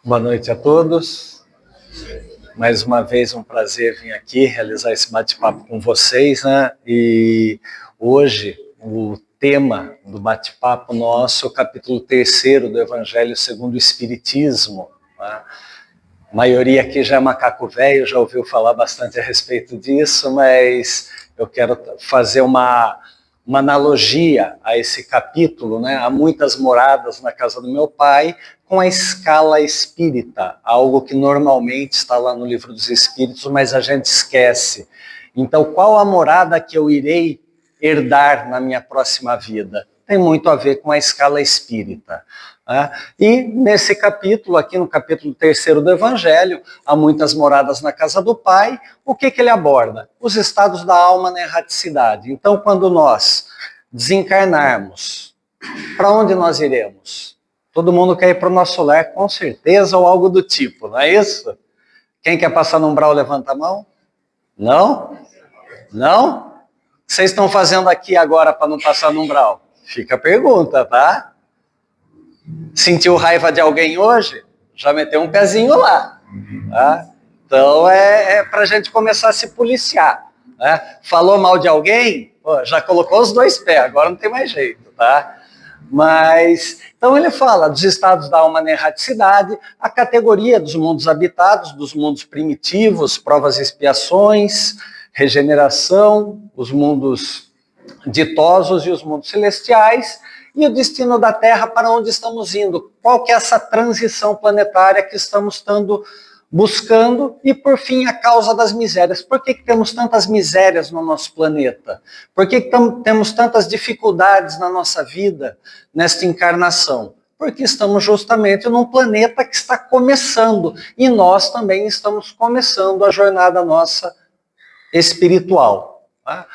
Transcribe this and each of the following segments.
Boa noite a todos. Mais uma vez um prazer vir aqui realizar esse bate-papo com vocês, né? E hoje o tema do bate-papo nosso é o capítulo 3º do Evangelho segundo o Espiritismo. Né? A maioria aqui já é macaco velho, já ouviu falar bastante a respeito disso, mas eu quero fazer uma analogia a esse capítulo, né? Há muitas moradas na casa do meu pai, com a escala espírita, algo que normalmente está lá no Livro dos Espíritos, mas a gente esquece. Então, qual a morada que eu irei herdar na minha próxima vida? Tem muito a ver com a escala espírita. Né? E nesse capítulo, aqui no capítulo 3º do Evangelho, há muitas moradas na casa do Pai. O que ele aborda? Os estados da alma na erraticidade. Então, quando nós desencarnarmos, para onde nós iremos? Todo mundo quer ir para o nosso lar, com certeza, ou algo do tipo, não é isso? Quem quer passar no umbral, levanta a mão. Não? Não? O que vocês estão fazendo aqui agora para não passar no umbral? Fica a pergunta, tá? Sentiu raiva de alguém hoje? Já meteu um pezinho lá. Tá? Então é para a gente começar a se policiar. Né? Falou mal de alguém? Pô, já colocou os dois pés, agora não tem mais jeito, tá? Mas, então ele fala dos estados da alma na erraticidade, a categoria dos mundos habitados, dos mundos primitivos, provas e expiações, regeneração, os mundos ditosos e os mundos celestiais, e o destino da Terra, para onde estamos indo, qual que é essa transição planetária que estamos buscando, e por fim a causa das misérias. Por que temos tantas misérias no nosso planeta? Por que temos tantas dificuldades na nossa vida, nesta encarnação? Porque estamos justamente num planeta que está começando, e nós também estamos começando a jornada nossa espiritual. Tá?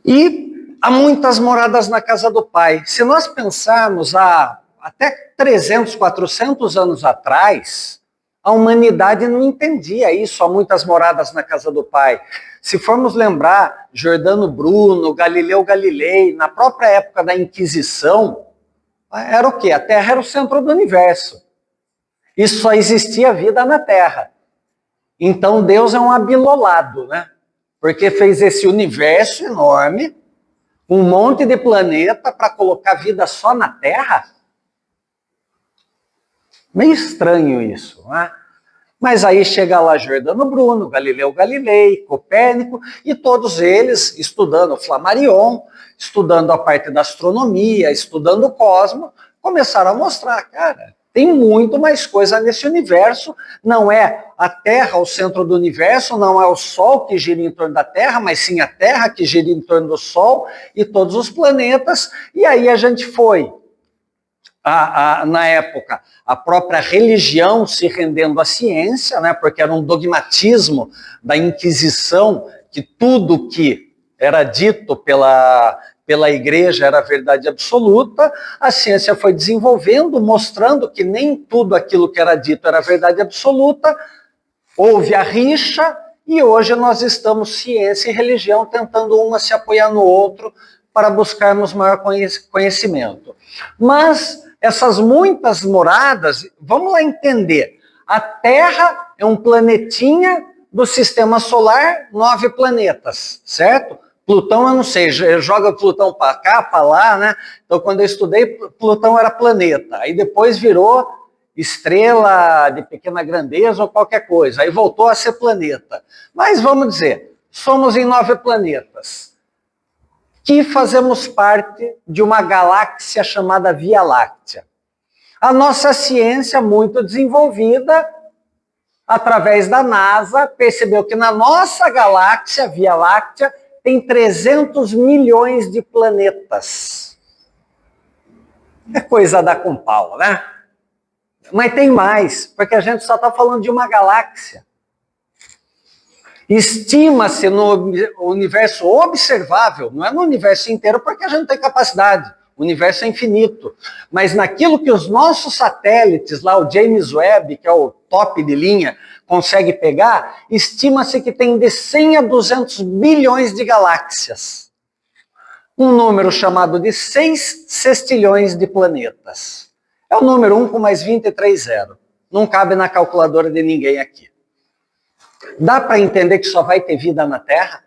E há muitas moradas na casa do Pai. Se nós pensarmos até 300, 400 anos atrás, a humanidade não entendia isso, há muitas moradas na casa do Pai. Se formos lembrar, Giordano Bruno, Galileu Galilei, na própria época da Inquisição, era o quê? A Terra era o centro do universo. E só existia vida na Terra. Então Deus é um abilolado, né? Porque fez esse universo enorme, um monte de planeta para colocar vida só na Terra? Meio estranho isso, não é? Mas aí chega lá Giordano Bruno, Galileu Galilei, Copérnico, e todos eles estudando Flammarion, estudando a parte da astronomia, estudando o cosmos, começaram a mostrar, cara, tem muito mais coisa nesse universo, não é a Terra o centro do universo, não é o Sol que gira em torno da Terra, mas sim a Terra que gira em torno do Sol e todos os planetas, e aí a gente foi, na época, a própria religião se rendendo à ciência, né, porque era um dogmatismo da Inquisição, que tudo que era dito pela igreja era verdade absoluta. A ciência foi desenvolvendo, mostrando que nem tudo aquilo que era dito era verdade absoluta, houve a rixa, e hoje nós estamos, ciência e religião, tentando uma se apoiar no outro para buscarmos maior conhecimento. Mas essas muitas moradas, vamos lá entender, a Terra é um planetinha do sistema solar, 9 planetas, certo? Plutão, eu não sei, joga Plutão para cá, para lá, né? Então, quando eu estudei, Plutão era planeta. Aí depois virou estrela de pequena grandeza ou qualquer coisa. Aí voltou a ser planeta. Mas vamos dizer, somos em 9 planetas, que fazemos parte de uma galáxia chamada Via Láctea. A nossa ciência, muito desenvolvida, através da NASA, percebeu que na nossa galáxia, Via Láctea, tem 300 milhões de planetas. É coisa a dar com pau, né? Mas tem mais, porque a gente só está falando de uma galáxia. Estima-se no universo observável, não é no universo inteiro, porque a gente não tem capacidade, o universo é infinito, mas naquilo que os nossos satélites, lá o James Webb, que é o top de linha, consegue pegar, estima-se que tem de 100 a 200 bilhões de galáxias. Um número chamado de 6 sextilhões de planetas. É o número 1 com mais 23 zeros. Não cabe na calculadora de ninguém aqui. Dá para entender que só vai ter vida na Terra?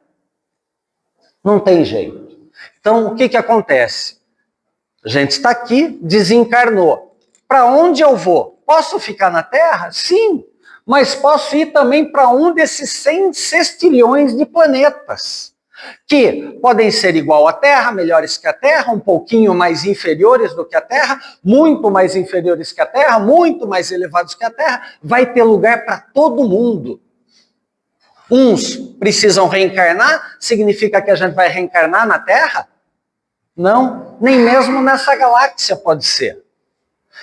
Não tem jeito. Então, o que acontece? A gente está aqui, desencarnou. Para onde eu vou? Posso ficar na Terra? Sim, mas posso ir também para um desses 100 sextilhões de planetas, que podem ser igual à Terra, melhores que a Terra, um pouquinho mais inferiores do que a Terra, muito mais inferiores que a Terra, muito mais elevados que a Terra. Vai ter lugar para todo mundo. Uns precisam reencarnar, significa que a gente vai reencarnar na Terra? Não, nem mesmo nessa galáxia pode ser.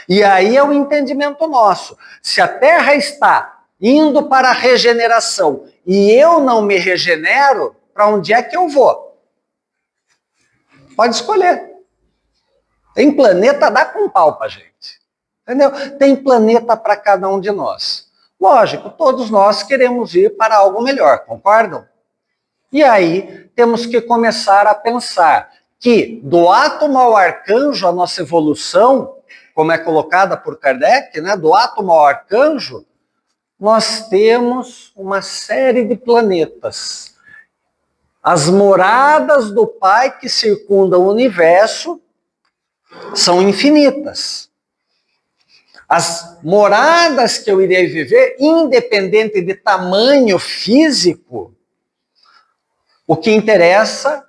E aí é o entendimento nosso. Se a Terra está indo para a regeneração e eu não me regenero, para onde é que eu vou? Pode escolher. Tem planeta, dá com pau pra gente. Entendeu? Tem planeta para cada um de nós. Lógico, todos nós queremos ir para algo melhor, concordam? E aí temos que começar a pensar que do átomo ao arcanjo, a nossa evolução, como é colocada por Kardec, né, do átomo ao arcanjo, nós temos uma série de planetas. As moradas do Pai que circundam o universo são infinitas. As moradas que eu irei viver, independente de tamanho físico, o que interessa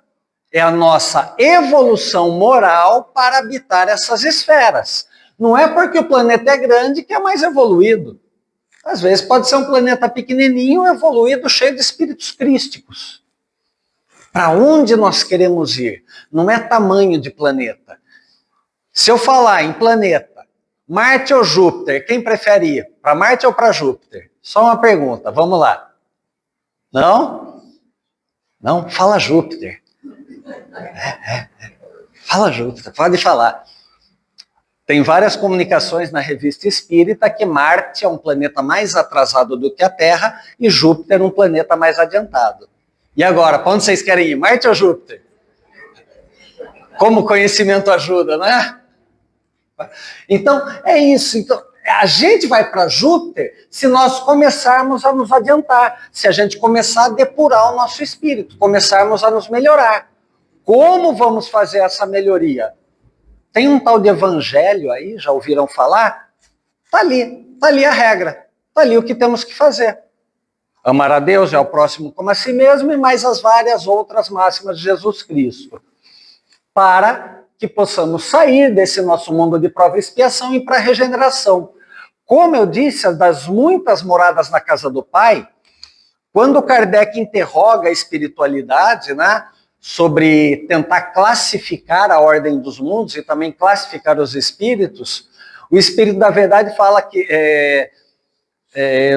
é a nossa evolução moral para habitar essas esferas. Não é porque o planeta é grande que é mais evoluído. Às vezes pode ser um planeta pequenininho, evoluído, cheio de espíritos crísticos. Para onde nós queremos ir? Não é tamanho de planeta. Se eu falar em planeta, Marte ou Júpiter, quem prefere ir? Para Marte ou para Júpiter? Só uma pergunta, vamos lá. Não? Não? Fala Júpiter. Fala Júpiter, pode falar. Tem várias comunicações na Revista Espírita que Marte é um planeta mais atrasado do que a Terra e Júpiter um planeta mais adiantado. E agora, para onde vocês querem ir? Marte ou Júpiter? Como o conhecimento ajuda, né? Então, é isso. Então, a gente vai para Júpiter se nós começarmos a nos adiantar, se a gente começar a depurar o nosso espírito, começarmos a nos melhorar. Como vamos fazer essa melhoria? Tem um tal de evangelho aí, já ouviram falar? Está ali a regra, está ali o que temos que fazer. Amar a Deus e ao próximo como a si mesmo e mais as várias outras máximas de Jesus Cristo. Para que possamos sair desse nosso mundo de prova e expiação e ir para a regeneração. Como eu disse, das muitas moradas na casa do Pai, quando Kardec interroga a espiritualidade, né, sobre tentar classificar a ordem dos mundos e também classificar os espíritos, o Espírito da Verdade fala que,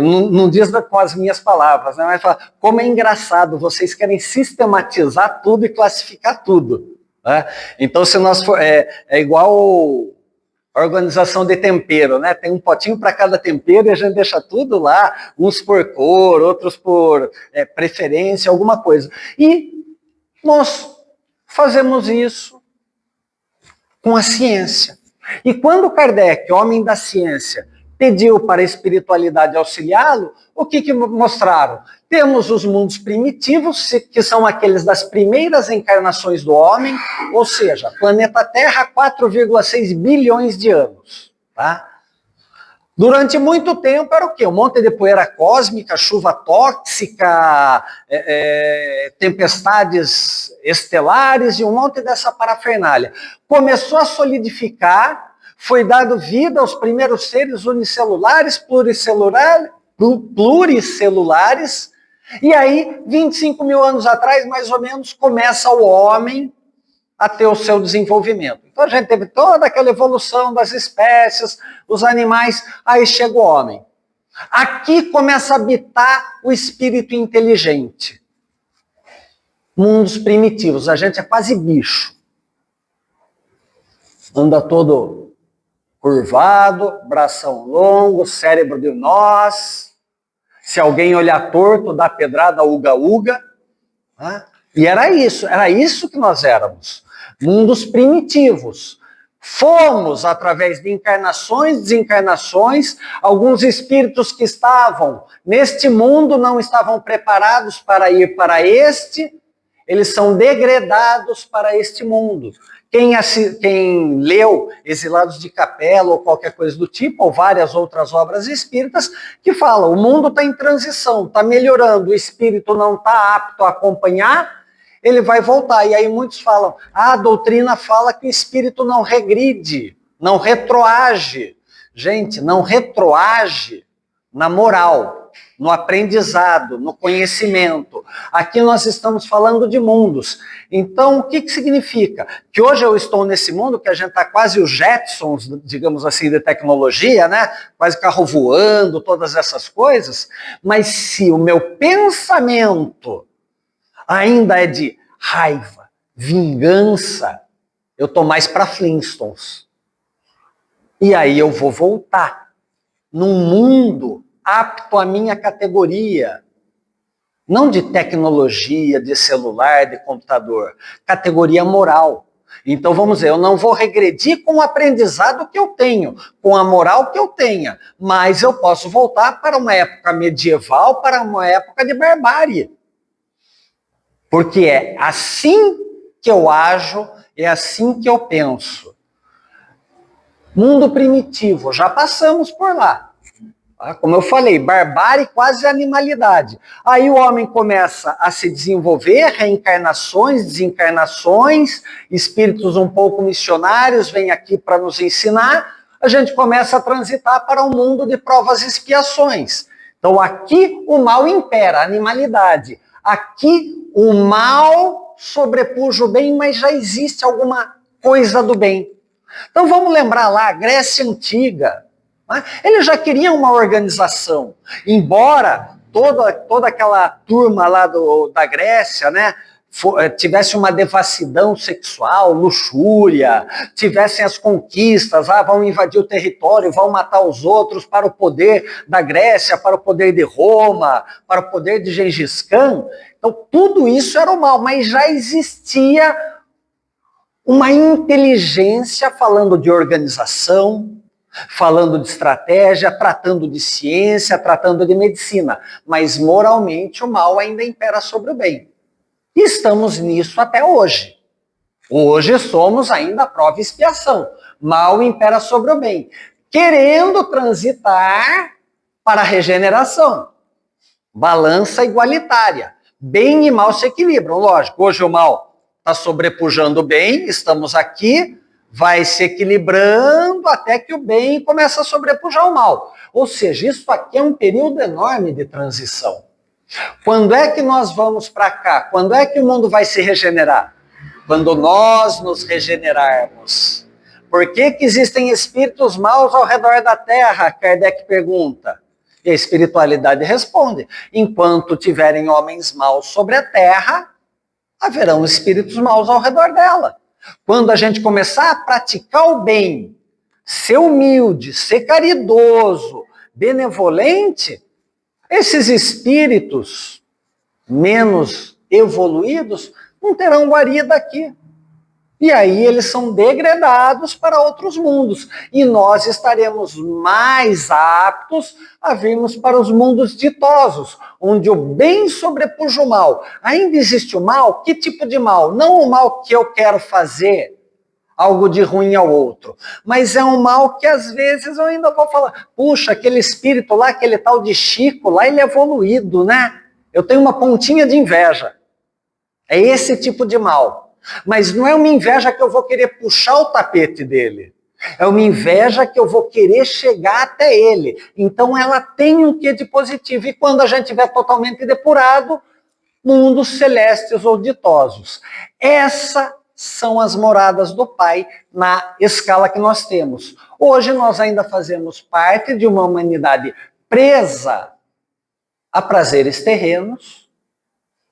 não diz com as minhas palavras, né, mas fala, como é engraçado, vocês querem sistematizar tudo e classificar tudo. Né? Então, se nós for, é igual a organização de tempero, né? Tem um potinho para cada tempero e a gente deixa tudo lá, uns por cor, outros por preferência, alguma coisa. E nós fazemos isso com a ciência. E quando Kardec, homem da ciência, pediu para a espiritualidade auxiliá-lo, o que mostraram? Temos os mundos primitivos, que são aqueles das primeiras encarnações do homem, ou seja, planeta Terra, 4,6 bilhões de anos. Tá? Durante muito tempo era o quê? Um monte de poeira cósmica, chuva tóxica, tempestades estelares e um monte dessa parafernália. Começou a solidificar, foi dado vida aos primeiros seres unicelulares, pluricelulares, e aí, 25 mil anos atrás, mais ou menos, começa o homem a ter o seu desenvolvimento. Então a gente teve toda aquela evolução das espécies, os animais, aí chega o homem. Aqui começa a habitar o espírito inteligente. Mundos primitivos, a gente é quase bicho. Anda todo curvado, bração longo, cérebro de nós. Se alguém olhar torto, dá pedrada, uga-uga. Né? E era isso que nós éramos. Mundos primitivos. Fomos, através de encarnações, desencarnações, alguns espíritos que estavam neste mundo não estavam preparados para ir para este, eles são degradados para este mundo. Quem leu Exilados de Capela ou qualquer coisa do tipo, ou várias outras obras espíritas, que falam, o mundo está em transição, está melhorando, o espírito não está apto a acompanhar, ele vai voltar. E aí muitos falam, a doutrina fala que o espírito não regride, não retroage. Gente, não retroage na moral, no aprendizado, no conhecimento. Aqui nós estamos falando de mundos. Então, o que significa? Que hoje eu estou nesse mundo que a gente está quase os Jetsons, digamos assim, de tecnologia, né? Quase carro voando, todas essas coisas. Mas se o meu pensamento ainda é de raiva, vingança, eu estou mais para Flintstones. E aí eu vou voltar num mundo apto à minha categoria. Não de tecnologia, de celular, de computador. Categoria moral. Então vamos dizer, eu não vou regredir com o aprendizado que eu tenho, com a moral que eu tenha, mas eu posso voltar para uma época medieval, para uma época de barbárie. Porque é assim que eu ajo, é assim que eu penso. Mundo primitivo, já passamos por lá. Como eu falei, barbárie, quase animalidade. Aí o homem começa a se desenvolver, reencarnações, desencarnações, espíritos um pouco missionários vêm aqui para nos ensinar, a gente começa a transitar para um mundo de provas e expiações. Então aqui o mal impera, a animalidade. Aqui o mal sobrepuja o bem, mas já existe alguma coisa do bem. Então vamos lembrar lá, a Grécia Antiga, eles já queriam uma organização, embora toda aquela turma lá da Grécia, né, tivesse uma devassidão sexual, luxúria, tivessem as conquistas, vão invadir o território, vão matar os outros para o poder da Grécia, para o poder de Roma, para o poder de Gengis Khan. Então tudo isso era o mal, mas já existia uma inteligência falando de organização, falando de estratégia, tratando de ciência, tratando de medicina. Mas moralmente o mal ainda impera sobre o bem. E estamos nisso até hoje. Hoje somos ainda a prova e expiação. Mal impera sobre o bem. Querendo transitar para a regeneração. Balança igualitária. Bem e mal se equilibram. Lógico, hoje o mal está sobrepujando o bem, estamos aqui, vai se equilibrando até que o bem começa a sobrepujar o mal. Ou seja, isso aqui é um período enorme de transição. Quando é que nós vamos para cá? Quando é que o mundo vai se regenerar? Quando nós nos regenerarmos. Por que existem espíritos maus ao redor da Terra? Kardec pergunta. E a espiritualidade responde. Enquanto tiverem homens maus sobre a Terra, haverão espíritos maus ao redor dela. Quando a gente começar a praticar o bem, ser humilde, ser caridoso, benevolente, esses espíritos menos evoluídos não terão guarida aqui. E aí eles são degradados para outros mundos. E nós estaremos mais aptos a virmos para os mundos ditosos, onde o bem sobrepuja o mal. Ainda existe o mal? Que tipo de mal? Não o mal que eu quero fazer algo de ruim ao outro, mas é um mal que às vezes eu ainda vou falar, puxa, aquele espírito lá, aquele tal de Chico lá, ele é evoluído, né? Eu tenho uma pontinha de inveja. É esse tipo de mal. Mas não é uma inveja que eu vou querer puxar o tapete dele. É uma inveja que eu vou querer chegar até ele. Então ela tem um quê de positivo. E quando a gente estiver totalmente depurado, mundos celestes ou ditosos. Essas são as moradas do Pai na escala que nós temos. Hoje nós ainda fazemos parte de uma humanidade presa a prazeres terrenos,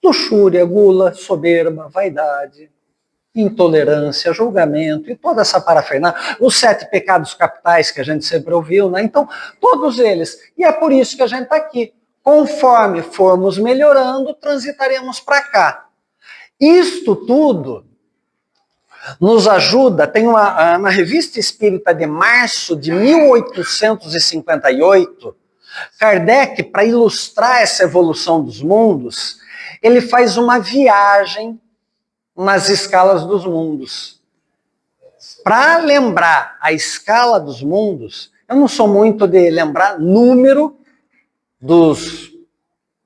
luxúria, gula, soberba, vaidade, intolerância, julgamento e toda essa parafernália, os 7 pecados capitais que a gente sempre ouviu, né? Então, todos eles. E é por isso que a gente está aqui. Conforme formos melhorando, transitaremos para cá. Isto tudo nos ajuda, tem na Revista Espírita de março de 1858, Kardec, para ilustrar essa evolução dos mundos, ele faz uma viagem nas escalas dos mundos. Para lembrar a escala dos mundos, eu não sou muito de lembrar número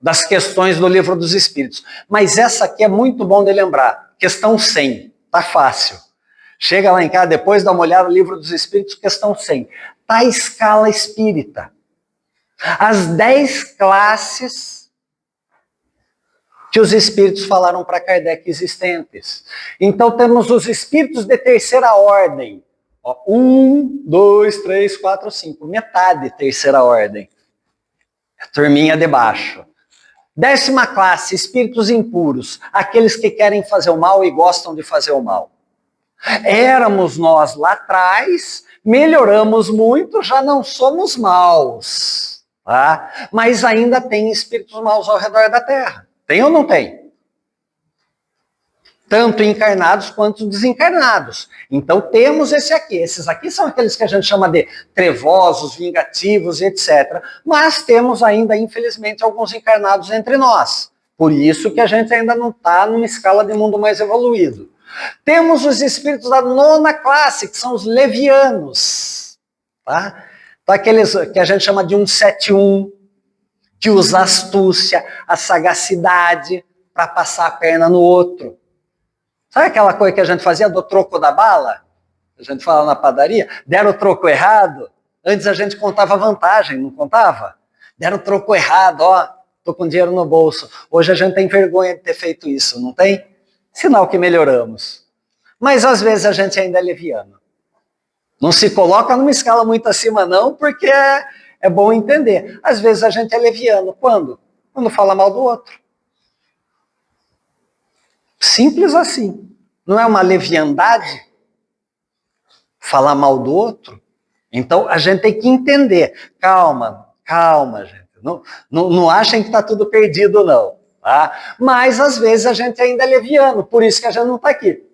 das questões do Livro dos Espíritos, mas essa aqui é muito bom de lembrar, questão 100. Tá fácil. Chega lá em casa, depois dá uma olhada no Livro dos Espíritos, questão 100. Tá a escala espírita. As 10 classes que os espíritos falaram para Kardec existentes. Então temos os espíritos de terceira ordem. 1, 2, 3, 4, 5. Metade terceira ordem. A turminha de baixo. 10ª classe, espíritos impuros, aqueles que querem fazer o mal e gostam de fazer o mal. Éramos nós lá atrás, melhoramos muito, já não somos maus, tá? Mas ainda tem espíritos maus ao redor da Terra. Tem ou não tem? Tanto encarnados quanto desencarnados. Então temos esse aqui. Esses aqui são aqueles que a gente chama de trevosos, vingativos, etc. Mas temos ainda, infelizmente, alguns encarnados entre nós. Por isso que a gente ainda não está numa escala de mundo mais evoluído. Temos os espíritos da 9ª classe, que são os levianos. Tá? Então, aqueles que a gente chama de 171, que usa a astúcia, a sagacidade para passar a perna no outro. Sabe aquela coisa que a gente fazia do troco da bala? A gente fala na padaria, deram o troco errado. Antes a gente contava vantagem, não contava? Deram o troco errado, ó, tô com dinheiro no bolso. Hoje a gente tem vergonha de ter feito isso, não tem? Sinal que melhoramos. Mas às vezes a gente ainda é leviano. Não se coloca numa escala muito acima não, porque é bom entender. Às vezes a gente é leviano. Quando? Quando fala mal do outro. Simples assim. Não é uma leviandade falar mal do outro? Então a gente tem que entender. Calma, gente. Não achem que está tudo perdido, não. Tá? Mas às vezes a gente ainda é leviano, por isso que a gente não está aqui.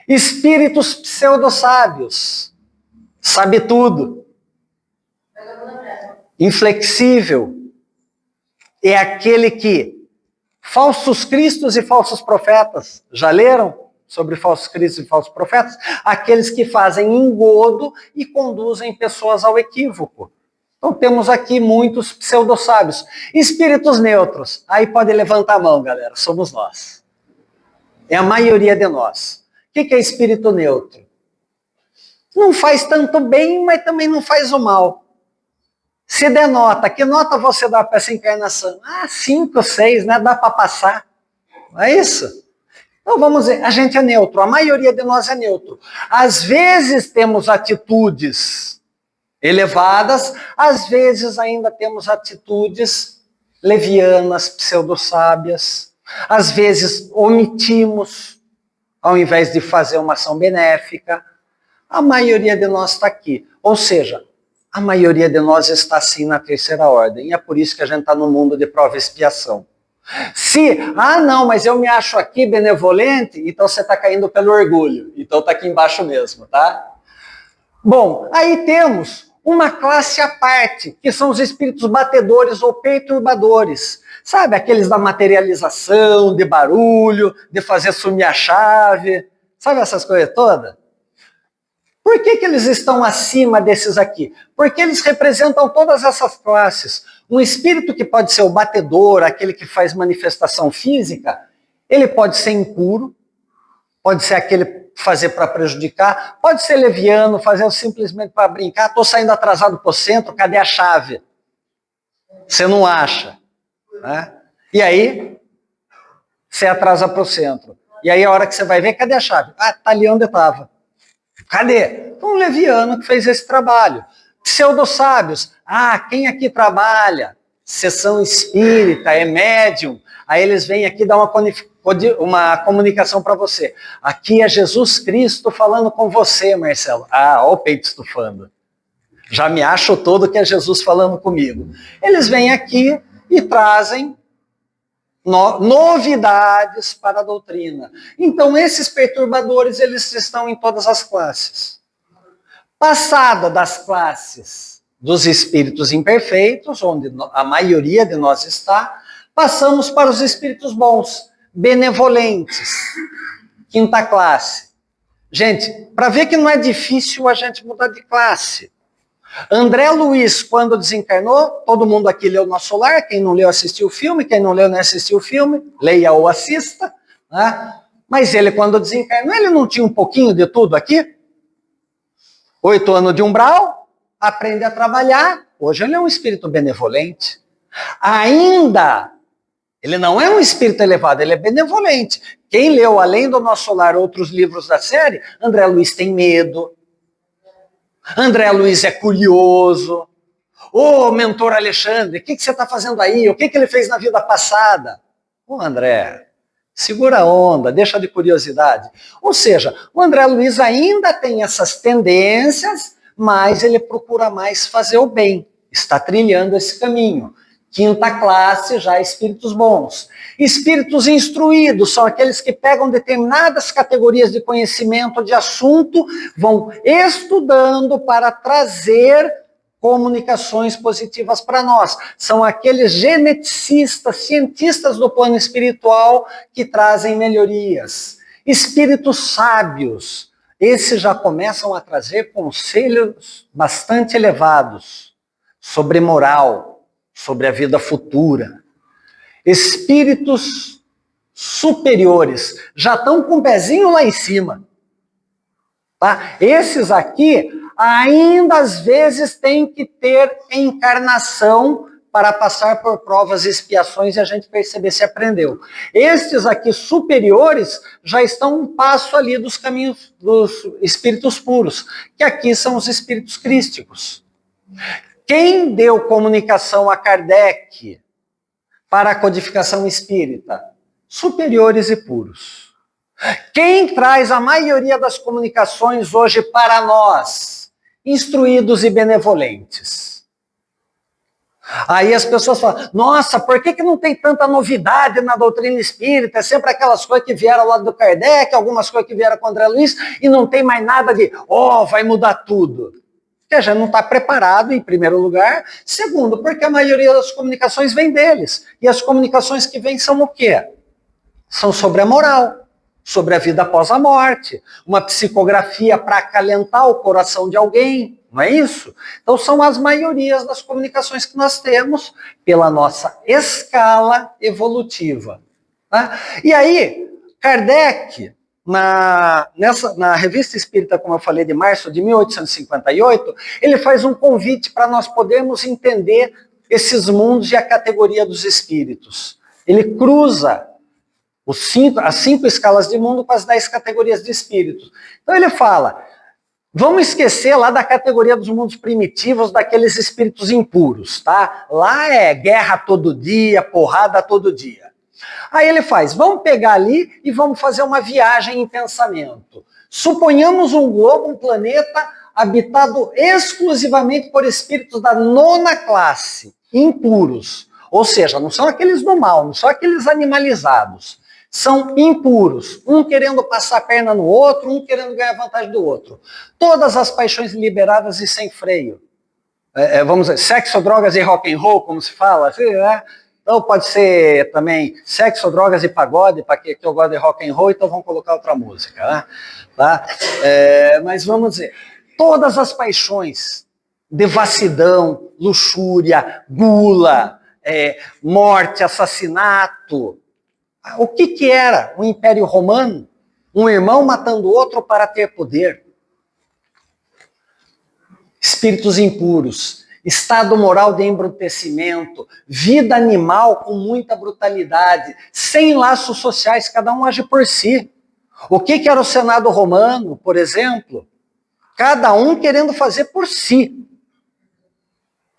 Espíritos pseudo-sábios. Sabe tudo. Inflexível. É aquele que falsos cristos e falsos profetas. Já leram sobre falsos cristos e falsos profetas? Aqueles que fazem engodo e conduzem pessoas ao equívoco. Então temos aqui muitos pseudo-sábios. Espíritos neutros. Aí pode levantar a mão, galera. Somos nós. É a maioria de nós. O que é espírito neutro? Não faz tanto bem, mas também não faz o mal. Se denota, que nota você dá para essa encarnação? 5, 6, né? Dá para passar. Não é isso? Então vamos ver, a gente é neutro, a maioria de nós é neutro. Às vezes temos atitudes elevadas, às vezes ainda temos atitudes levianas, pseudo-sábias. Às vezes omitimos, ao invés de fazer uma ação benéfica. A maioria de nós está aqui. Ou seja, a maioria de nós está assim na terceira ordem. E é por isso que a gente está no mundo de prova e expiação. Se, não, mas eu me acho aqui benevolente, então você está caindo pelo orgulho. Então está aqui embaixo mesmo, tá? Bom, aí temos uma classe à parte, que são os espíritos batedores ou perturbadores. Sabe, aqueles da materialização, de barulho, de fazer sumir a chave. Sabe essas coisas todas? Por que eles estão acima desses aqui? Porque eles representam todas essas classes. Um espírito que pode ser o batedor, aquele que faz manifestação física, ele pode ser impuro, pode ser aquele fazer para prejudicar, pode ser leviano, fazer simplesmente para brincar. Estou saindo atrasado para o centro, cadê a chave? Você não acha. Né? E aí, você atrasa para o centro. E aí a hora que você vai ver, cadê a chave? Está ali onde estava. Cadê? Um leviano que fez esse trabalho. Pseudo-sábios. Quem aqui trabalha? Sessão espírita, é médium. Aí eles vêm aqui dar uma comunicação para você. Aqui é Jesus Cristo falando com você, Marcelo. Olha o peito estufando. Já me acho todo que é Jesus falando comigo. Eles vêm aqui e trazem novidades para a doutrina. Então, esses perturbadores, eles estão em todas as classes. Passada das classes dos espíritos imperfeitos, onde a maioria de nós está, passamos para os espíritos bons, benevolentes, quinta classe. Gente, para ver que não é difícil a gente mudar de classe. André Luiz, quando desencarnou, todo mundo aqui leu Nosso Lar, quem não leu assistiu o filme, quem não leu não assistiu o filme, leia ou assista, né? Mas ele, quando desencarnou, ele não tinha um pouquinho de tudo aqui? 8 anos de umbral, aprende a trabalhar, hoje ele é um espírito benevolente. Ainda, ele não é um espírito elevado, ele é benevolente. Quem leu, além do Nosso Lar, outros livros da série, André Luiz tem medo, André Luiz é curioso. Ô, mentor Alexandre, o que você está fazendo aí? O que ele fez na vida passada? Ô, André, segura a onda, deixa de curiosidade. Ou seja, o André Luiz ainda tem essas tendências, mas ele procura mais fazer o bem. Está trilhando esse caminho. Quinta classe, já espíritos bons. Espíritos instruídos são aqueles que pegam determinadas categorias de conhecimento, de assunto, vão estudando para trazer comunicações positivas para nós. São aqueles geneticistas, cientistas do plano espiritual que trazem melhorias. Espíritos sábios, esses já começam a trazer conselhos bastante elevados sobre moral, sobre a vida futura. Espíritos superiores já estão com o pezinho lá em cima. Tá? Esses aqui ainda às vezes têm que ter encarnação para passar por provas e expiações e a gente perceber se aprendeu. Estes aqui superiores já estão um passo ali dos caminhos dos espíritos puros, que aqui são os espíritos crísticos. Quem deu comunicação a Kardec para a codificação espírita? Superiores e puros. Quem traz a maioria das comunicações hoje para nós? Instruídos e benevolentes. Aí as pessoas falam, nossa, por que não tem tanta novidade na doutrina espírita? É sempre aquelas coisas que vieram lá do Kardec, algumas coisas que vieram com André Luiz, e não tem mais nada de, vai mudar tudo. Porque a gente não está preparado, em primeiro lugar. Segundo, porque a maioria das comunicações vem deles. E as comunicações que vêm são o quê? São sobre a moral, sobre a vida após a morte. Uma psicografia para acalentar o coração de alguém, não é isso? Então são as maiorias das comunicações que nós temos pela nossa escala evolutiva. Tá? E aí, Kardec, na Revista Espírita, como eu falei, de março de 1858, ele faz um convite para nós podermos entender esses mundos e a categoria dos espíritos. Ele cruza as 5 escalas de mundo com as 10 categorias de espíritos. Então ele fala, vamos esquecer lá da categoria dos mundos primitivos, daqueles espíritos impuros, tá? Lá é guerra todo dia, porrada todo dia. Aí ele faz, vamos pegar ali e vamos fazer uma viagem em pensamento. Suponhamos um globo, um planeta, habitado exclusivamente por espíritos da 9ª classe, impuros. Ou seja, não são aqueles do mal, não são aqueles animalizados. São impuros, um querendo passar a perna no outro, um querendo ganhar vantagem do outro. Todas as paixões liberadas e sem freio. Vamos dizer, sexo, drogas e rock and roll, como se fala, assim, né? Então pode ser também sexo, drogas e pagode, para que eu gosto de rock and roll, então vamos colocar outra música, né? Tá? Mas vamos dizer, todas as paixões, devassidão, luxúria, gula, morte, assassinato. O que era o Império Romano? Um irmão matando o outro para ter poder. Espíritos impuros. Estado moral de embrutecimento, vida animal com muita brutalidade, sem laços sociais, cada um age por si. O que era o Senado romano, por exemplo? Cada um querendo fazer por si.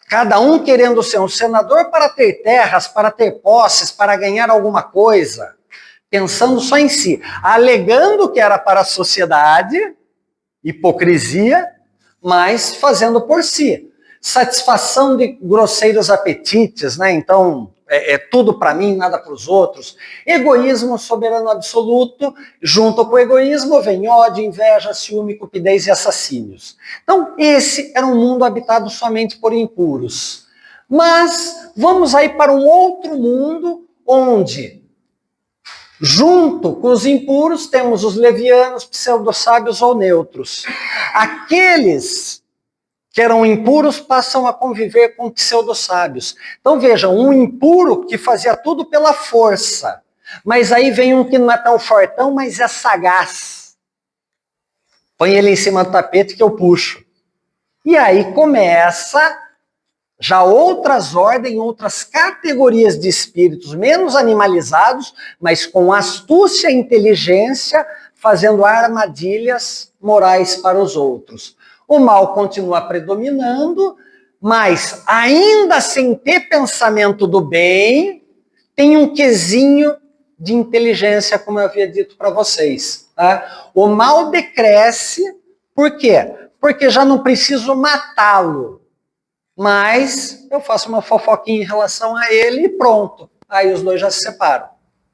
Cada um querendo ser um senador para ter terras, para ter posses, para ganhar alguma coisa, pensando só em si, alegando que era para a sociedade, hipocrisia, mas fazendo por si. satisfação de grosseiros apetites, né? Então, é tudo para mim, nada para os outros. Egoísmo soberano absoluto, junto com o egoísmo vem ódio, inveja, ciúme, cupidez e assassínios. Então, esse era um mundo habitado somente por impuros. Mas vamos aí para um outro mundo onde, junto com os impuros, temos os levianos, pseudo-sábios ou neutros. Aqueles que eram impuros passam a conviver com pseudo-sábios. Então vejam, um impuro que fazia tudo pela força, mas aí vem um que não é tão fortão, mas é sagaz. Põe ele em cima do tapete que eu puxo. E aí começa já outras ordens, outras categorias de espíritos menos animalizados, mas com astúcia e inteligência, fazendo armadilhas morais para os outros. O mal continua predominando, mas ainda sem ter pensamento do bem, tem um quesinho de inteligência, como eu havia dito para vocês. Tá? O mal decresce, por quê? Porque já não preciso matá-lo, mas eu faço uma fofoquinha em relação a ele e pronto. Aí os dois já se separam.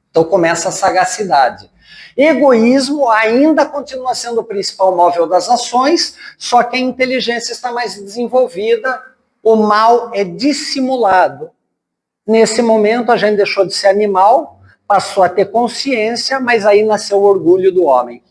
Então começa a sagacidade. Egoísmo ainda continua sendo o principal móvel das ações, só que a inteligência está mais desenvolvida, o mal é dissimulado. Nesse momento a gente deixou de ser animal, passou a ter consciência, mas aí nasceu o orgulho do homem.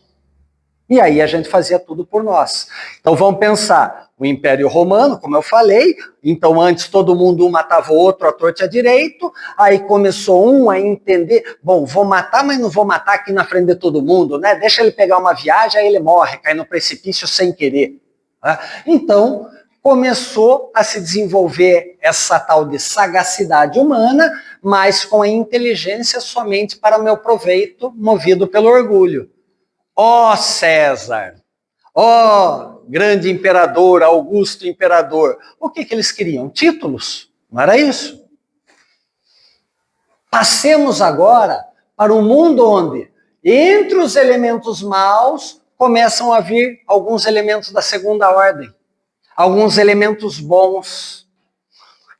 E aí a gente fazia tudo por nós. Então vamos pensar, o Império Romano, como eu falei, então antes todo mundo um matava o outro, a torto e a direito, aí começou um a entender, bom, vou matar, mas não vou matar aqui na frente de todo mundo, né? Deixa ele pegar uma viagem, aí ele morre, cai no precipício sem querer. Né? Então começou a se desenvolver essa tal de sagacidade humana, mas com a inteligência somente para meu proveito, movido pelo orgulho. Ó César, ó grande imperador, Augusto imperador, o que eles queriam? Títulos, não era isso? Passemos agora para um mundo onde, entre os elementos maus, começam a vir alguns elementos da segunda ordem, alguns elementos bons.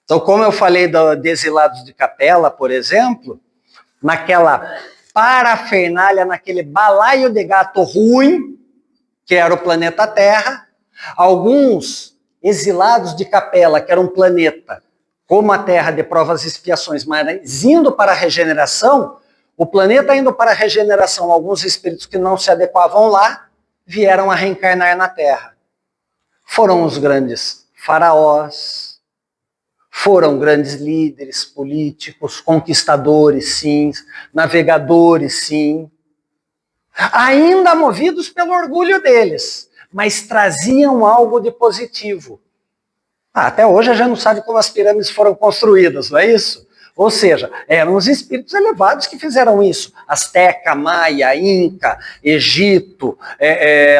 Então, como eu falei de exilados de capela, por exemplo, naquela parafernália, naquele balaio de gato ruim, que era o planeta Terra, alguns exilados de capela, que era um planeta como a Terra de provas e expiações, mas indo para a regeneração, o planeta indo para a regeneração, alguns espíritos que não se adequavam lá, vieram a reencarnar na Terra. Foram os grandes faraós, foram grandes líderes políticos, conquistadores, sim, navegadores, sim, ainda movidos pelo orgulho deles, mas traziam algo de positivo. Até hoje a gente não sabe como as pirâmides foram construídas, não é isso? Ou seja, eram os espíritos elevados que fizeram isso. Azteca, Maia, Inca, Egito,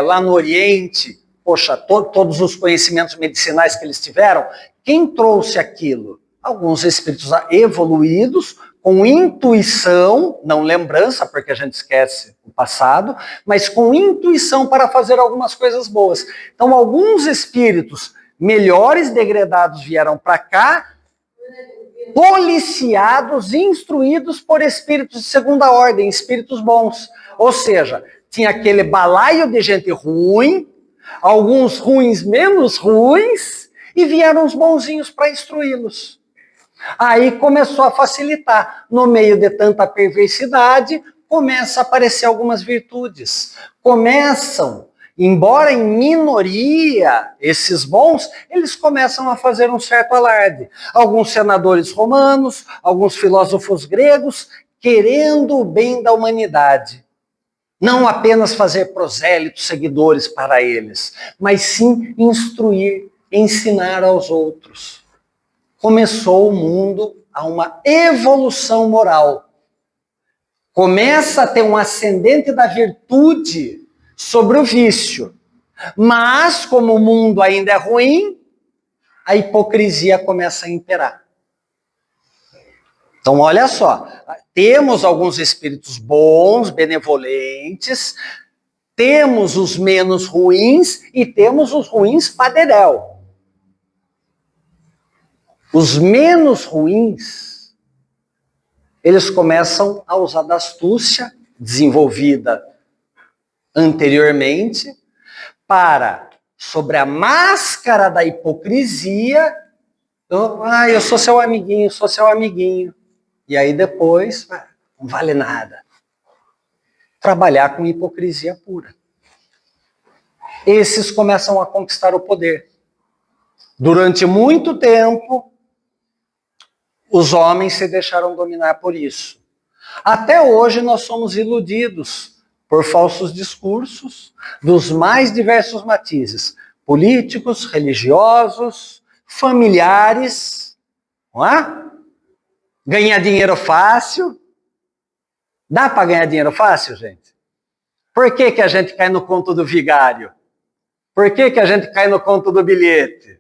lá no Oriente, poxa, todos os conhecimentos medicinais que eles tiveram, quem trouxe aquilo? Alguns espíritos evoluídos, com intuição, não lembrança, porque a gente esquece o passado, mas com intuição para fazer algumas coisas boas. Então, alguns espíritos melhores degradados vieram para cá, policiados, instruídos por espíritos de segunda ordem, espíritos bons. Ou seja, tinha aquele balaio de gente ruim, alguns ruins menos ruins, e vieram os bonzinhos para instruí-los. Aí começou a facilitar. No meio de tanta perversidade, começa a aparecer algumas virtudes. Começam, embora em minoria, esses bons, eles começam a fazer um certo alarde. Alguns senadores romanos, alguns filósofos gregos, querendo o bem da humanidade. Não apenas fazer prosélitos, seguidores para eles, mas sim instruir, ensinar aos outros. Começou o mundo a uma evolução moral. Começa a ter um ascendente da virtude sobre o vício. Mas, como o mundo ainda é ruim, a hipocrisia começa a imperar. Então, olha só, temos alguns espíritos bons, benevolentes, temos os menos ruins e temos os ruins padedel. Os menos ruins, eles começam a usar da astúcia desenvolvida anteriormente para, sobre a máscara da hipocrisia, eu sou seu amiguinho, sou seu amiguinho. E aí depois, não vale nada. Trabalhar com hipocrisia pura. Esses começam a conquistar o poder. Durante muito tempo, os homens se deixaram dominar por isso. Até hoje nós somos iludidos por falsos discursos dos mais diversos matizes, políticos, religiosos, familiares, não é? Ganhar dinheiro fácil. Dá para ganhar dinheiro fácil, gente? Por que que a gente cai no conto do vigário? Por que que a gente cai no conto do bilhete?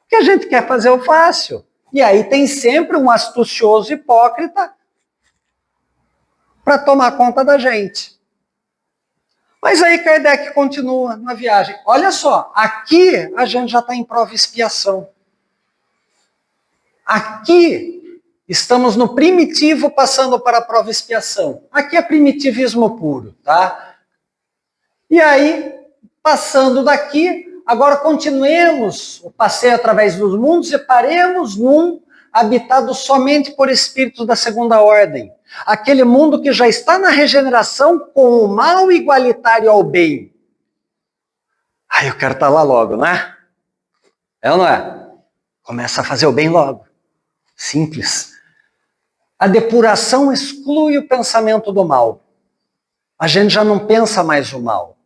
Porque a gente quer fazer o fácil. E aí tem sempre um astucioso hipócrita para tomar conta da gente. Mas aí Kardec continua na viagem. Olha só, aqui a gente já está em prova e expiação. Aqui estamos no primitivo passando para a prova e expiação. Aqui é primitivismo puro, tá? E aí, passando daqui, agora continuemos o passeio através dos mundos e paremos num habitado somente por espíritos da segunda ordem. Aquele mundo que já está na regeneração com o mal igualitário ao bem. Eu quero estar lá logo, né? É ou não é? Começa a fazer o bem logo. Simples. A depuração exclui o pensamento do mal. A gente já não pensa mais o mal.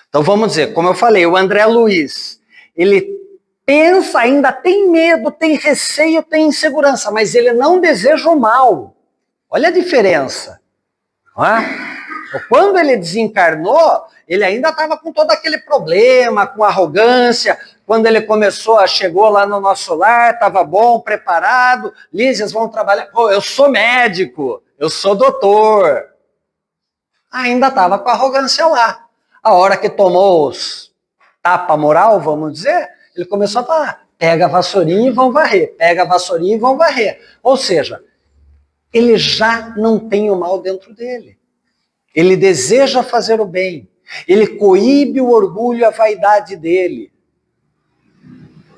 Então vamos dizer, como eu falei, o André Luiz, ele pensa, ainda tem medo, tem receio, tem insegurança, mas ele não deseja o mal. Olha a diferença. Não é? Quando ele desencarnou, ele ainda estava com todo aquele problema, com arrogância. Quando ele chegou lá no nosso lar, estava bom, preparado. Lísias, vão trabalhar. Pô, eu sou médico, eu sou doutor. Ainda estava com a arrogância lá. A hora que tomou os tapa moral, vamos dizer, ele começou a falar, pega a vassourinha e vão varrer, pega a vassourinha e vão varrer. Ou seja, ele já não tem o mal dentro dele. Ele deseja fazer o bem. Ele coíbe o orgulho e a vaidade dele.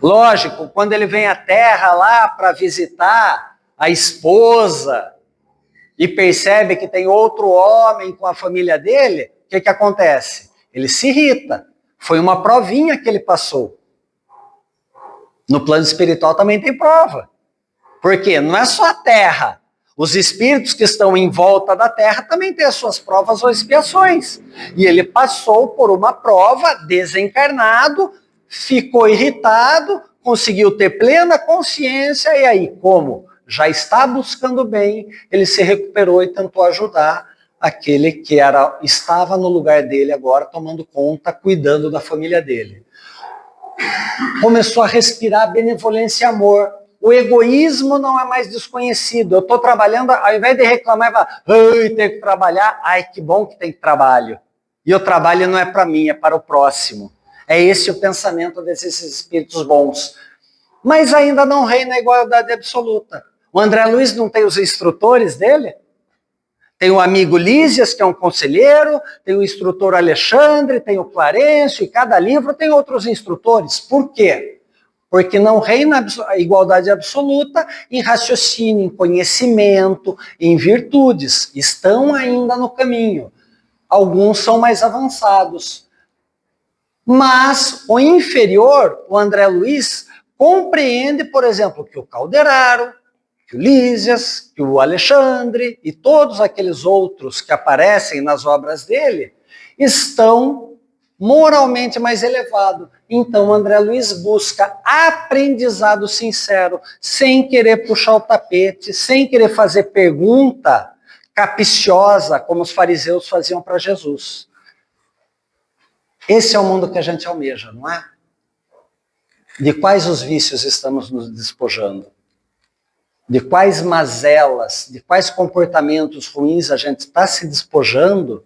Lógico, quando ele vem à Terra lá para visitar a esposa e percebe que tem outro homem com a família dele, o que acontece? Ele se irrita. Foi uma provinha que ele passou. No plano espiritual também tem prova. Por quê? Não é só a Terra. Os espíritos que estão em volta da Terra também têm as suas provas ou expiações. E ele passou por uma prova, desencarnado, ficou irritado, conseguiu ter plena consciência, e aí, como já está buscando bem, ele se recuperou e tentou ajudar aquele que estava no lugar dele agora, tomando conta, cuidando da família dele. Começou a respirar benevolência e amor. O egoísmo não é mais desconhecido. Eu estou trabalhando, ao invés de reclamar, ai, tenho que trabalhar. Ai, que bom que tem trabalho. E o trabalho não é para mim, é para o próximo. É esse o pensamento desses espíritos bons. Mas ainda não reina a igualdade absoluta. O André Luiz não tem os instrutores dele? Tem o amigo Lísias, que é um conselheiro, tem o instrutor Alexandre, tem o Clarencio, e cada livro tem outros instrutores. Por quê? Porque não reina a igualdade absoluta em raciocínio, em conhecimento, em virtudes. Estão ainda no caminho. Alguns são mais avançados. Mas o inferior, o André Luiz, compreende, por exemplo, que o Calderaro, que o Lísias, que o Alexandre e todos aqueles outros que aparecem nas obras dele estão moralmente mais elevados. Então, André Luiz busca aprendizado sincero, sem querer puxar o tapete, sem querer fazer pergunta capiciosa, como os fariseus faziam para Jesus. Esse é o mundo que a gente almeja, não é? De quais os vícios estamos nos despojando? De quais mazelas, de quais comportamentos ruins a gente está se despojando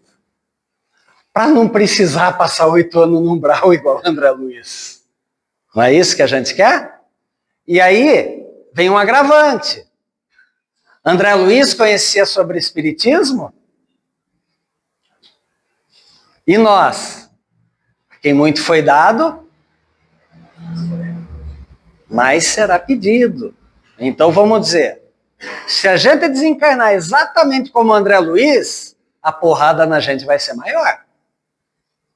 para não precisar passar 8 anos no umbral igual o André Luiz? Não é isso que a gente quer? E aí vem um agravante. André Luiz conhecia sobre espiritismo? E nós? Quem muito foi dado, mais será pedido. Então vamos dizer, se a gente desencarnar exatamente como André Luiz, a porrada na gente vai ser maior.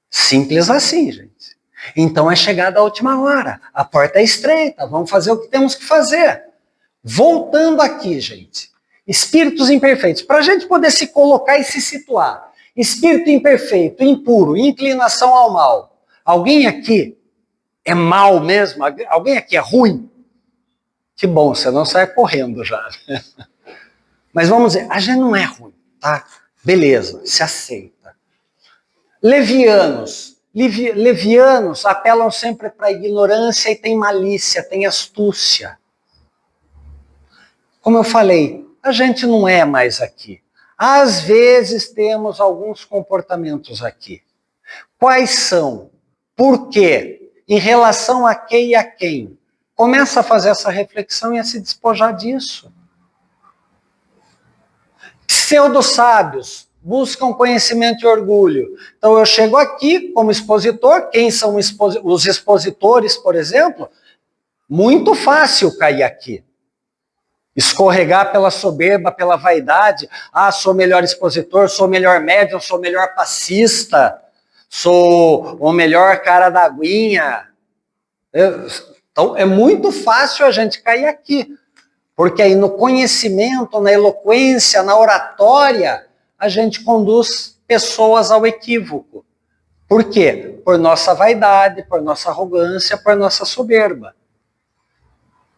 Simples assim, gente. Então é chegada a última hora, a porta é estreita, vamos fazer o que temos que fazer. Voltando aqui, gente, espíritos imperfeitos, para a gente poder se colocar e se situar. Espírito imperfeito, impuro, inclinação ao mal. Alguém aqui é mal mesmo? Alguém aqui é ruim? Que bom, você não sai correndo já. Mas vamos dizer, a gente não é ruim, tá? Beleza, se aceita. Levianos. Levianos apelam sempre para a ignorância e tem malícia, tem astúcia. Como eu falei, a gente não é mais aqui. Às vezes temos alguns comportamentos aqui. Quais são? Por quê? Em relação a quem e a quem? Começa a fazer essa reflexão e a se despojar disso. Pseudo-sábios buscam conhecimento e orgulho. Então eu chego aqui como expositor, quem são os expositores, por exemplo? Muito fácil cair aqui. Escorregar pela soberba, pela vaidade. Ah, sou melhor expositor, sou melhor médium, sou melhor passista, sou o melhor cara da aguinha. Então é muito fácil a gente cair aqui. Porque aí no conhecimento, na eloquência, na oratória, a gente conduz pessoas ao equívoco. Por quê? Por nossa vaidade, por nossa arrogância, por nossa soberba.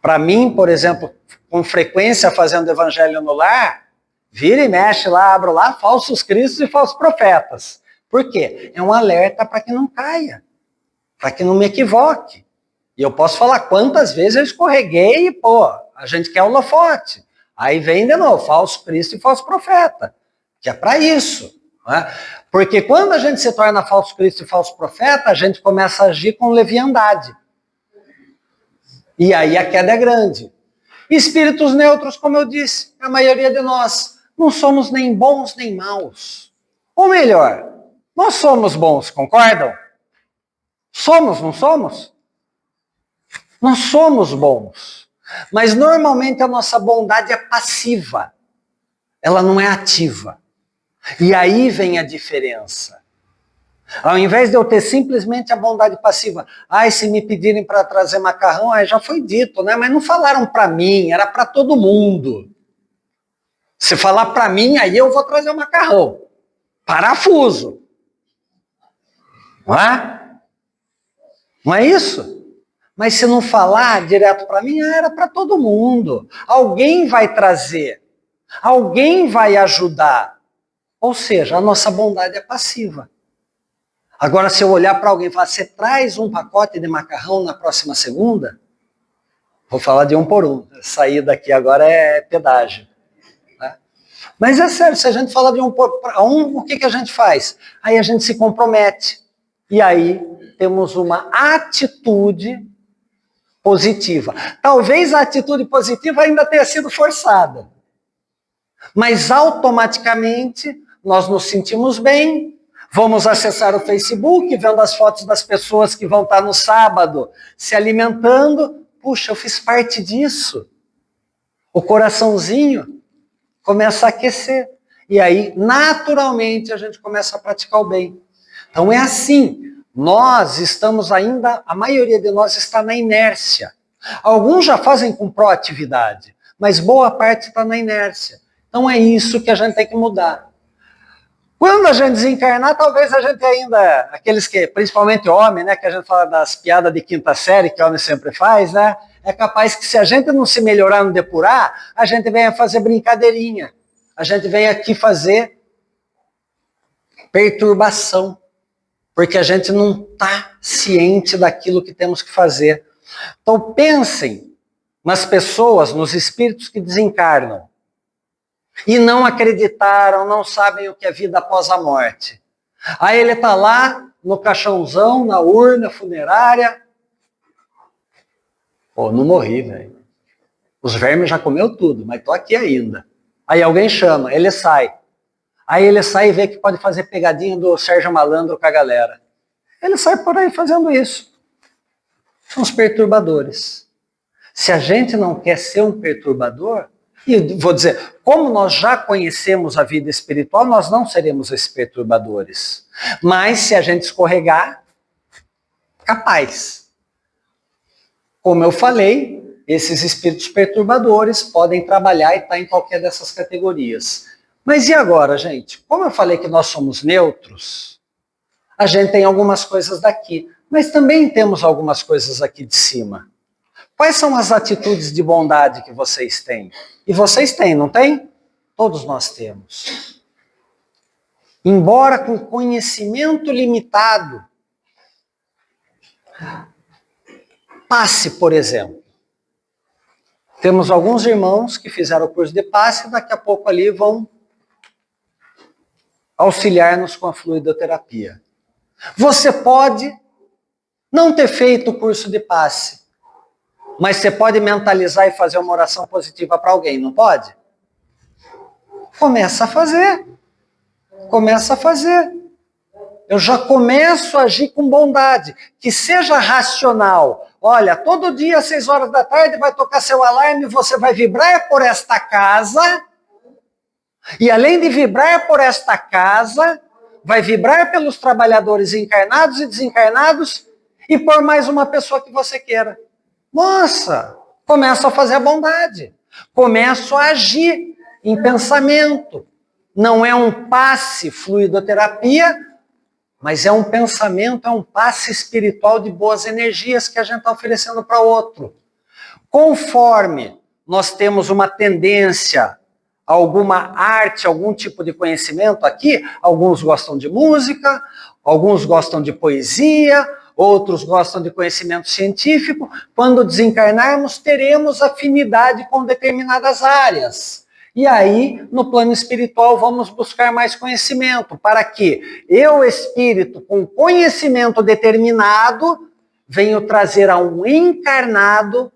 Para mim, por exemplo, com frequência fazendo evangelho no lar, vira e mexe lá, abro lá, falsos cristos e falsos profetas. Por quê? É um alerta para que não caia, para que não me equivoque. E eu posso falar quantas vezes eu escorreguei e, a gente quer holofote. Aí vem de novo, falso Cristo e falso profeta, que é para isso. Não é? Porque quando a gente se torna falso Cristo e falso profeta, a gente começa a agir com leviandade. E aí a queda é grande. Espíritos neutros, como eu disse, a maioria de nós não somos nem bons nem maus. Ou melhor, nós somos bons, concordam? Somos, não somos? Nós somos bons. Mas normalmente a nossa bondade é passiva. Ela não é ativa. E aí vem a diferença. Ao invés de eu ter simplesmente a bondade passiva, se me pedirem para trazer macarrão, já foi dito, né? Mas não falaram para mim, era para todo mundo. Se falar para mim, aí eu vou trazer o macarrão. Parafuso. Não é? Não é isso? Mas se não falar direto para mim, era para todo mundo. Alguém vai trazer. Alguém vai ajudar. Ou seja, a nossa bondade é passiva. Agora, se eu olhar para alguém e falar, você traz um pacote de macarrão na próxima segunda? Vou falar de um por um. Sair daqui agora é pedágio. Né? Mas é sério, se a gente falar de um por um, o que a gente faz? Aí a gente se compromete. E aí temos uma atitude positiva. Talvez a atitude positiva ainda tenha sido forçada. Mas automaticamente nós nos sentimos bem. Vamos acessar o Facebook, vendo as fotos das pessoas que vão estar no sábado se alimentando. Puxa, eu fiz parte disso. O coraçãozinho começa a aquecer. E aí, naturalmente, a gente começa a praticar o bem. Então é assim. Nós estamos ainda, a maioria de nós está na inércia. Alguns já fazem com proatividade, mas boa parte está na inércia. Então é isso que a gente tem que mudar. Quando a gente desencarnar, talvez a gente ainda, aqueles que, principalmente homem, né, que a gente fala das piadas de quinta série, que o homem sempre faz, né, é capaz que se a gente não se melhorar, não depurar, a gente venha fazer brincadeirinha. A gente vem aqui fazer perturbação, porque a gente não está ciente daquilo que temos que fazer. Então pensem nas pessoas, nos espíritos que desencarnam, e não acreditaram, não sabem o que é vida após a morte. Aí ele está lá, no caixãozão, na urna funerária, Pô, não morri, velho. Os vermes já comeu tudo, mas tô aqui ainda. Aí alguém chama, ele sai. Aí ele sai e vê que pode fazer pegadinha do Sérgio Malandro com a galera. Ele sai por aí fazendo isso. São os perturbadores. Se a gente não quer ser um perturbador, e vou dizer, como nós já conhecemos a vida espiritual, nós não seremos esses perturbadores. Mas se a gente escorregar, capaz. Como eu falei, esses espíritos perturbadores podem trabalhar e estar em qualquer dessas categorias. Mas e agora, gente? Como eu falei que nós somos neutros, a gente tem algumas coisas daqui, mas também temos algumas coisas aqui de cima. Quais são as atitudes de bondade que vocês têm? E vocês têm, não tem? Todos nós temos. Embora com conhecimento limitado, passe, por exemplo. Temos alguns irmãos que fizeram o curso de passe e daqui a pouco ali vão auxiliar-nos com a fluidoterapia. Você pode não ter feito o curso de passe, mas você pode mentalizar e fazer uma oração positiva para alguém, não pode? Começa a fazer. Começa a fazer. Eu já começo a agir com bondade. Que seja racional. Olha, todo dia às 6 horas da tarde vai tocar seu alarme, você vai vibrar por esta casa. E além de vibrar por esta casa, vai vibrar pelos trabalhadores encarnados e desencarnados e por mais uma pessoa que você queira. Nossa, começo a fazer a bondade. Começo a agir em pensamento. Não é um passe fluidoterapia, mas é um pensamento, é um passe espiritual de boas energias que a gente está oferecendo para o outro. Conforme nós temos uma tendência, alguma arte, algum tipo de conhecimento aqui, alguns gostam de música, alguns gostam de poesia, outros gostam de conhecimento científico. Quando desencarnarmos, teremos afinidade com determinadas áreas. E aí, no plano espiritual, vamos buscar mais conhecimento, para que eu, espírito, com conhecimento determinado, venho trazer a um encarnado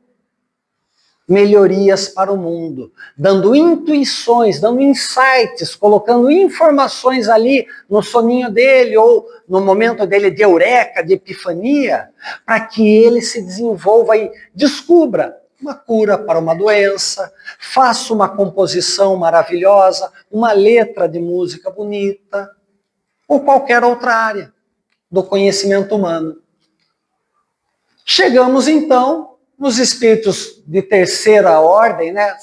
melhorias para o mundo, dando intuições, dando insights, colocando informações ali no soninho dele ou no momento dele de eureka, de epifania, para que ele se desenvolva e descubra uma cura para uma doença, faça uma composição maravilhosa, uma letra de música bonita, ou qualquer outra área do conhecimento humano. Chegamos então nos espíritos de terceira ordem, né,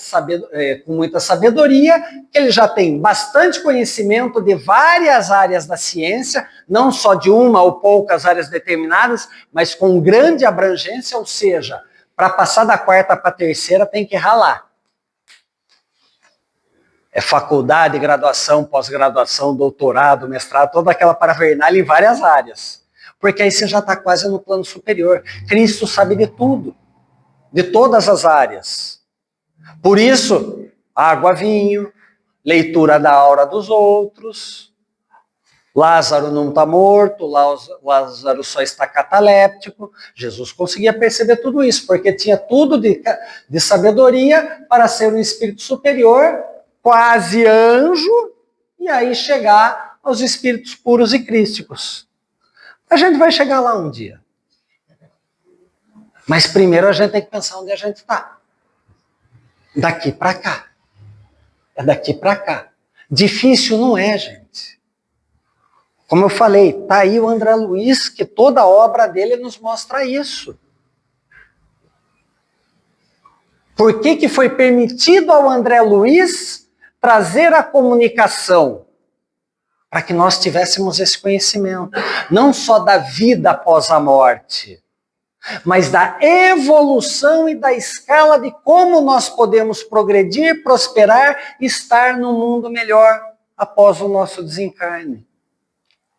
com muita sabedoria, que ele já tem bastante conhecimento de várias áreas da ciência, não só de uma ou poucas áreas determinadas, mas com grande abrangência, ou seja, para passar da quarta para a terceira tem que ralar. É faculdade, graduação, pós-graduação, doutorado, mestrado, toda aquela parafernália em várias áreas. Porque aí você já está quase no plano superior. Cristo sabe de tudo, de todas as áreas. Por isso, água, vinho, leitura da aura dos outros, Lázaro não está morto, Lázaro só está cataléptico. Jesus conseguia perceber tudo isso, porque tinha tudo de sabedoria para ser um espírito superior, quase anjo, e aí chegar aos espíritos puros e crísticos. A gente vai chegar lá um dia. Mas primeiro a gente tem que pensar onde a gente está. Daqui para cá. É daqui para cá. Difícil não é, gente. Como eu falei, está aí o André Luiz, que toda a obra dele nos mostra isso. Por que foi permitido ao André Luiz trazer a comunicação? Para que nós tivéssemos esse conhecimento, não só da vida após a morte, mas da evolução e da escala de como nós podemos progredir, prosperar e estar num mundo melhor após o nosso desencarne.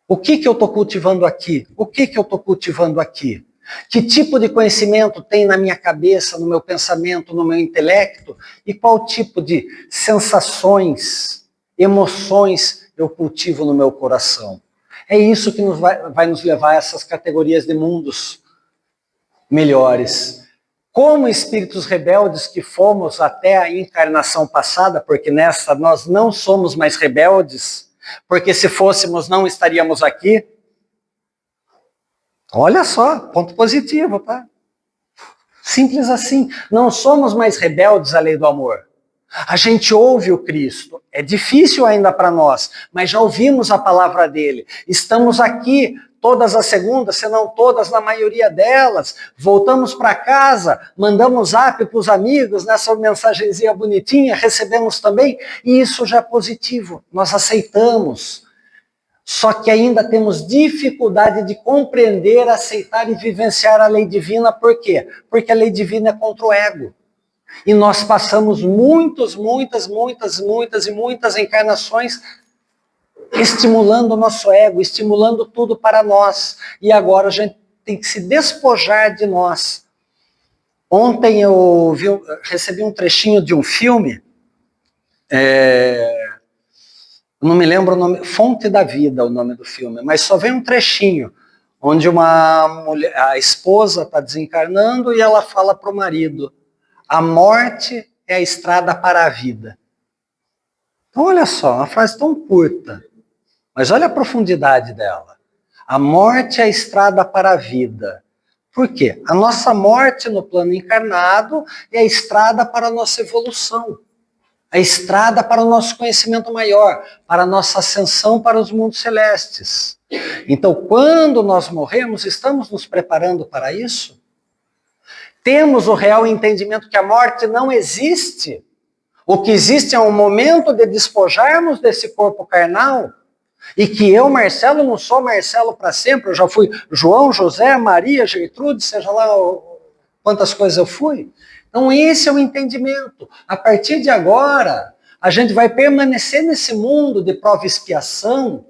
O que eu estou cultivando aqui? O que eu estou cultivando aqui? Que tipo de conhecimento tem na minha cabeça, no meu pensamento, no meu intelecto? E qual tipo de sensações, emoções eu cultivo no meu coração? É isso que vai nos levar a essas categorias de mundos melhores. como espíritos rebeldes que fomos até a encarnação passada, porque nessa nós não somos mais rebeldes, porque se fôssemos não estaríamos aqui. Olha só, ponto positivo, tá? Simples assim. Não somos mais rebeldes à lei do amor. A gente ouve o Cristo. É difícil ainda para nós, mas já ouvimos a palavra dele. Estamos aqui todas as segundas, se não todas, na maioria delas. Voltamos para casa, mandamos zap para os amigos, nessa mensagenzinha bonitinha, recebemos também, e isso já é positivo. Nós aceitamos. Só que ainda temos dificuldade de compreender, aceitar e vivenciar a lei divina. Por quê? Porque a lei divina é contra o ego. E nós passamos muitas encarnações estimulando o nosso ego, estimulando tudo para nós. E agora a gente tem que se despojar de nós. Ontem eu recebi um trechinho de um filme, não me lembro o nome, Fonte da Vida, o nome do filme, mas só vem um trechinho, onde uma mulher, a esposa está desencarnando e ela fala para o marido: a morte é a estrada para a vida. Então olha só, uma frase tão curta, mas olha a profundidade dela. A morte é a estrada para a vida. Por quê? A nossa morte no plano encarnado é a estrada para a nossa evolução. A estrada para o nosso conhecimento maior, para a nossa ascensão para os mundos celestes. Então, quando nós morremos, estamos nos preparando para isso? Temos o real entendimento que a morte não existe? O que existe é um momento de despojarmos desse corpo carnal? E que eu, Marcelo, não sou Marcelo para sempre, eu já fui João, José, Maria, Gertrude, seja lá quantas coisas eu fui. Então esse é o entendimento. A partir de agora, a gente vai permanecer nesse mundo de prova e expiação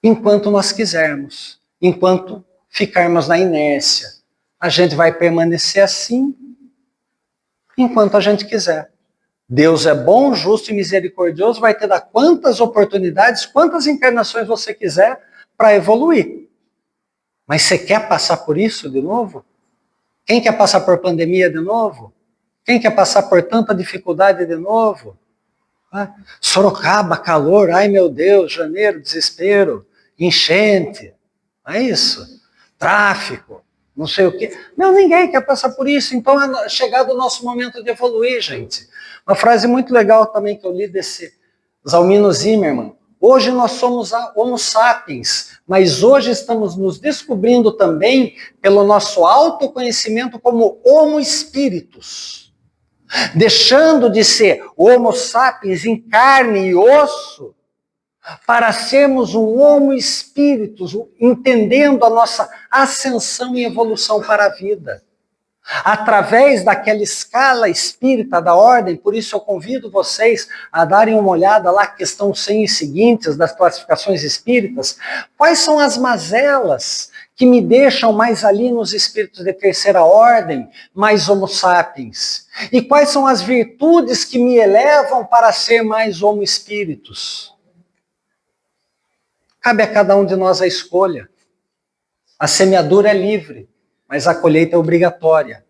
enquanto nós quisermos, enquanto ficarmos na inércia. A gente vai permanecer assim enquanto a gente quiser. Deus é bom, justo e misericordioso, vai te dar quantas oportunidades, quantas encarnações você quiser para evoluir. Mas você quer passar por isso de novo? Quem quer passar por pandemia de novo? Quem quer passar por tanta dificuldade de novo? Sorocaba, calor, ai meu Deus, janeiro, desespero, enchente, não é isso? Tráfico, não sei o quê. Não, ninguém quer passar por isso, então é chegado o nosso momento de evoluir, gente. Uma frase muito legal também que eu li desse Zalmino Zimmermann. Hoje nós somos Homo sapiens, mas hoje estamos nos descobrindo também pelo nosso autoconhecimento como Homo spiritus. Deixando de ser Homo sapiens em carne e osso, para sermos um Homo spiritus, entendendo a nossa ascensão e evolução para a vida. Através daquela escala espírita da ordem, por isso eu convido vocês a darem uma olhada lá, questão 100 e seguintes das classificações espíritas, quais são as mazelas que me deixam mais ali nos espíritos de terceira ordem, mais homo sapiens, e quais são as virtudes que me elevam para ser mais homo espíritus. Cabe a cada um de nós a escolha. A semeadura é livre, mas a colheita é obrigatória.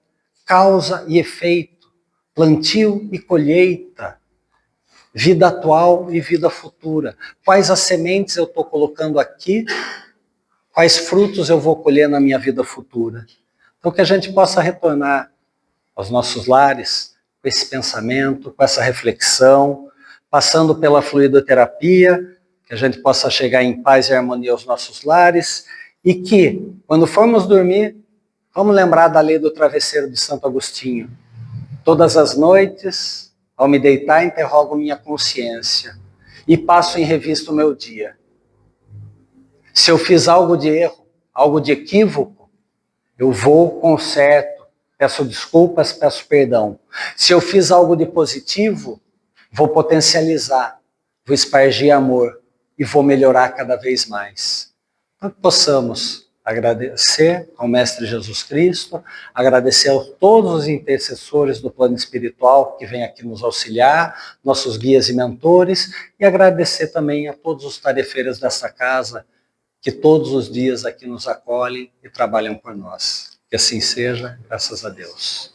Causa e efeito, plantio e colheita, vida atual e vida futura. Quais as sementes eu estou colocando aqui, quais frutos eu vou colher na minha vida futura. Então que a gente possa retornar aos nossos lares com esse pensamento, com essa reflexão, passando pela fluidoterapia, que a gente possa chegar em paz e harmonia aos nossos lares, e que, quando formos dormir, vamos lembrar da lei do travesseiro de Santo Agostinho. Todas as noites, ao me deitar, interrogo minha consciência e passo em revista o meu dia. Se eu fiz algo de erro, algo de equívoco, eu vou, conserto, peço desculpas, peço perdão. Se eu fiz algo de positivo, vou potencializar, vou espargir amor e vou melhorar cada vez mais. Então, que possamos agradecer ao Mestre Jesus Cristo, agradecer a todos os intercessores do plano espiritual que vêm aqui nos auxiliar, nossos guias e mentores, e agradecer também a todos os tarefeiros dessa casa que todos os dias aqui nos acolhem e trabalham por nós. Que assim seja, graças a Deus.